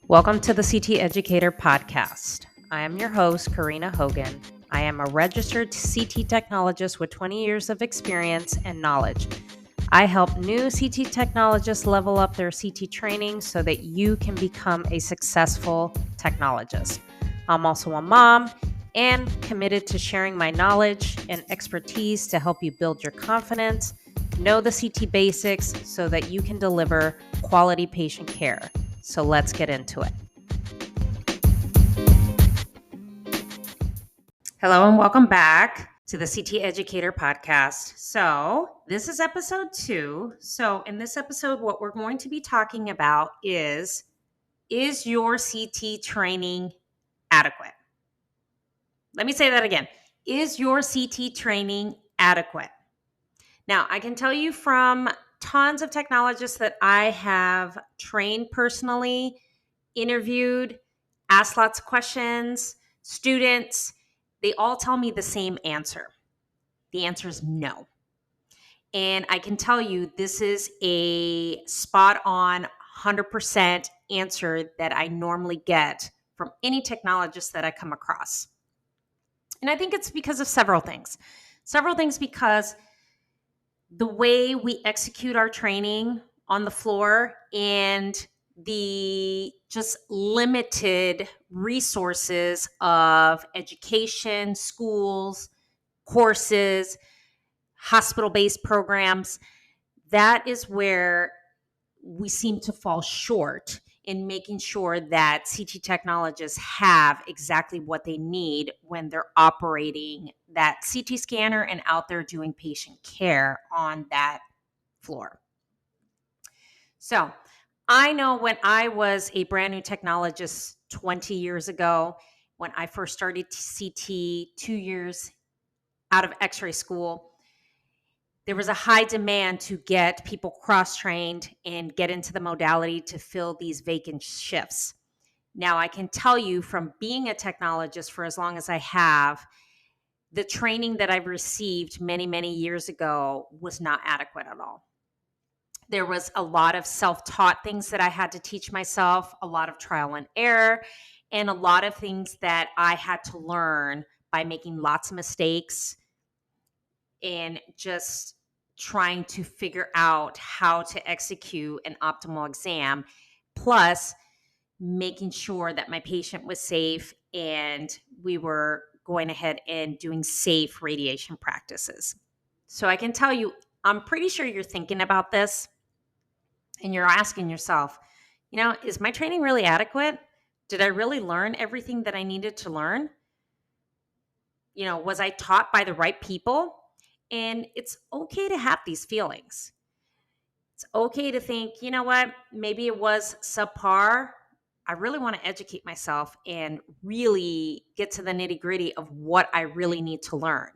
Welcome to the CT Educator Podcast. I am your host, Karina Hogan. I am a registered CT technologist with 20 years of experience and knowledge. I help new CT technologists level up their CT training so that you can become a successful technologist. I'm also a mom and committed to sharing my knowledge and expertise to help you build your confidence, know the CT basics so that you can deliver quality patient care. So let's get into it. Hello and welcome back to the CT Educator Podcast. So this is episode 2. So in this episode, what we're going to be talking about is your CT training adequate? Let me say that again. Is your CT training adequate? Now, I can tell you from tons of technologists that I have trained personally, interviewed, asked lots of questions, students, they all tell me the same answer. The answer is no. And I can tell you this is a spot on 100% answer that I normally get from any technologist that I come across. And I think it's because of several things. Several things because the way we execute our training on the floor and the just limited resources of education, schools, courses, hospital-based programs, that is where we seem to fall short in making sure that CT technologists have exactly what they need when they're operating that CT scanner and out there doing patient care on that floor. So I know when I was a brand new technologist 20 years ago, when I first started CT 2 years out of x-ray school, there was a high demand to get people cross-trained and get into the modality to fill these vacant shifts. Now, I can tell you from being a technologist for as long as I have, the training that I've received many, many years ago was not adequate at all. There was a lot of self-taught things that I had to teach myself, a lot of trial and error, and a lot of things that I had to learn by making lots of mistakes and just trying to figure out how to execute an optimal exam, plus making sure that my patient was safe and we were going ahead and doing safe radiation practices. So I can tell you, I'm pretty sure you're thinking about this and you're asking yourself, is my training really adequate? Did I really learn everything that I needed to learn? Was I taught by the right people? And it's okay to have these feelings. It's okay to think, you know what, maybe it was subpar. I really want to educate myself and really get to the nitty gritty of what I really need to learn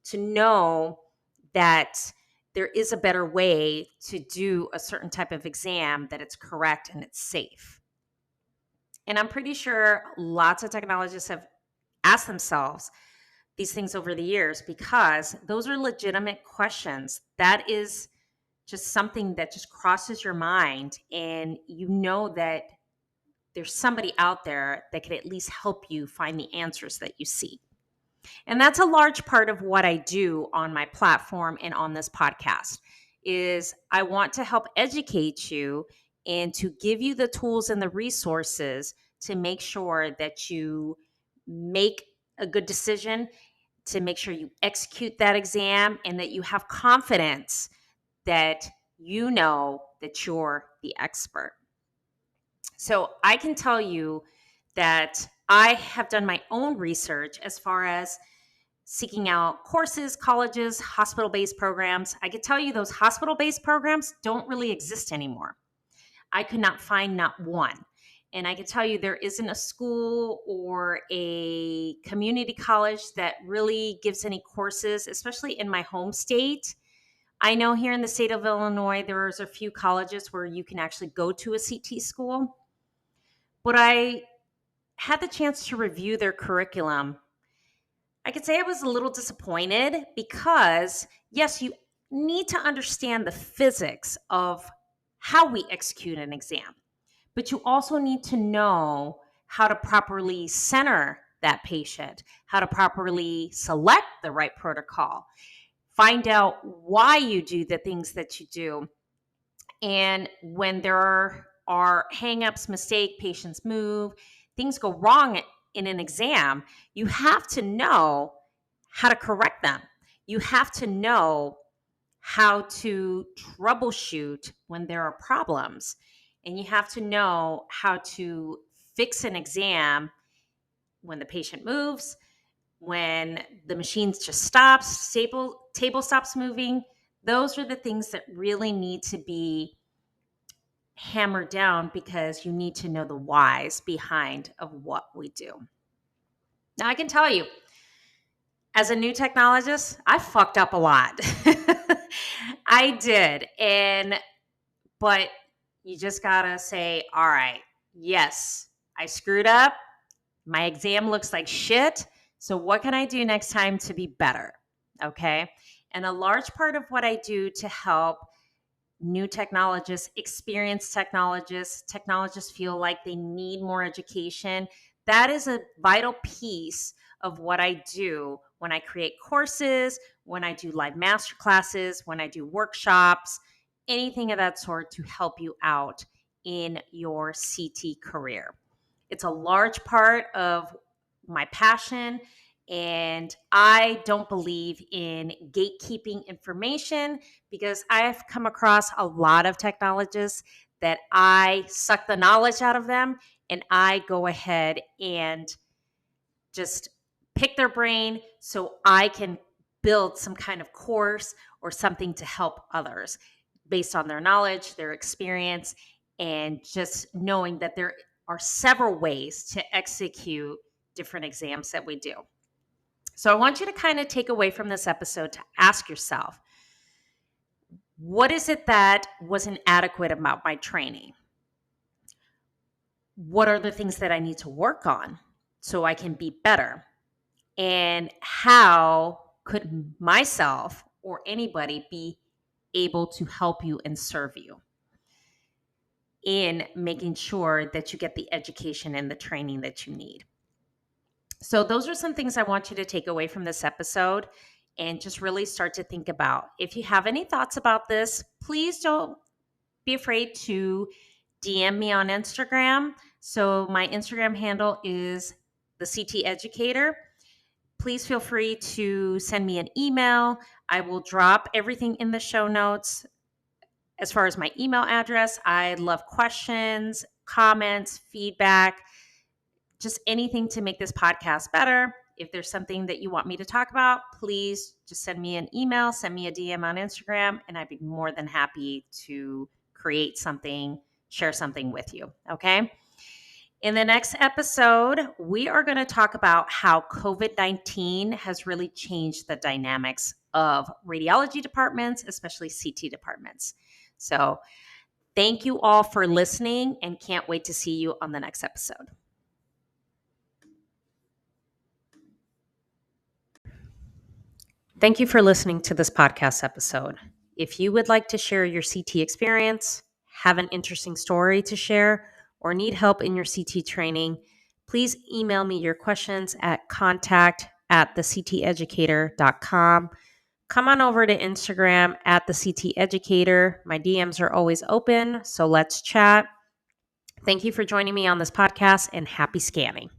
to know that there is a better way to do a certain type of exam, that it's correct and it's safe. And I'm pretty sure lots of technologists have asked themselves these things over the years because those are legitimate questions. That is just something that just crosses your mind, and you know that there's somebody out there that could at least help you find the answers that you seek. And that's a large part of what I do on my platform and on this podcast is I want to help educate you and to give you the tools and the resources to make sure that you make a good decision, to make sure you execute that exam, and that you have confidence that you know that you're the expert. So I can tell you that I have done my own research as far as seeking out courses, colleges, hospital-based programs. I could tell you those hospital-based programs don't really exist anymore. I could not find not one. And I can tell you there isn't a school or a community college that really gives any courses, especially in my home state. I know here in the state of Illinois, there's a few colleges where you can actually go to a CT school. But I had the chance to review their curriculum. I could say I was a little disappointed because, yes, you need to understand the physics of how we execute an exam. but you also need to know how to properly center that patient, how to properly select the right protocol, find out why you do the things that you do. And when there are hangups, mistake, patients move, things go wrong in an exam, you have to know how to correct them. You have to know how to troubleshoot when there are problems. And you have to know how to fix an exam when the patient moves, when the machine just stops, table stops moving. Those are the things that really need to be hammered down because you need to know the whys behind of what we do. Now I can tell you, as a new technologist, I fucked up a lot. I did. But you just gotta say, all right, yes, I screwed up. My exam looks like shit. So what can I do next time to be better? Okay. And a large part of what I do to help new technologists, experienced technologists feel like they need more education. That is a vital piece of what I do when I create courses, when I do live master classes, when I do workshops, anything of that sort to help you out in your CT career. It's a large part of my passion. And I don't believe in gatekeeping information because I've come across a lot of technologists that I suck the knowledge out of them and I go ahead and just pick their brain so I can build some kind of course or something to help others based on their knowledge, their experience, and just knowing that there are several ways to execute different exams that we do. So I want you to kind of take away from this episode to ask yourself, what is it that was inadequate about my training? What are the things that I need to work on so I can be better? And how could myself or anybody be able to help you and serve you in making sure that you get the education and the training that you need? So those are some things I want you to take away from this episode and just really start to think about. If you have any thoughts about this, please don't be afraid to DM me on Instagram. So my Instagram handle is the CT Educator. Please feel free to send me an email. I will drop everything in the show notes. As far as my email address, I love questions, comments, feedback, just anything to make this podcast better. If there's something that you want me to talk about, please just send me an email, send me a DM on Instagram, and I'd be more than happy to create something, share something with you. Okay. In the next episode, we are going to talk about how COVID-19 has really changed the dynamics of radiology departments, especially CT departments. So, thank you all for listening and can't wait to see you on the next episode. Thank you for listening to this podcast episode. If you would like to share your CT experience, have an interesting story to share, or need help in your CT training, please email me your questions at contact@thecteducator.com. Come on over to Instagram at the CT Educator. My DMs are always open, so let's chat. Thank you for joining me on this podcast and happy scanning.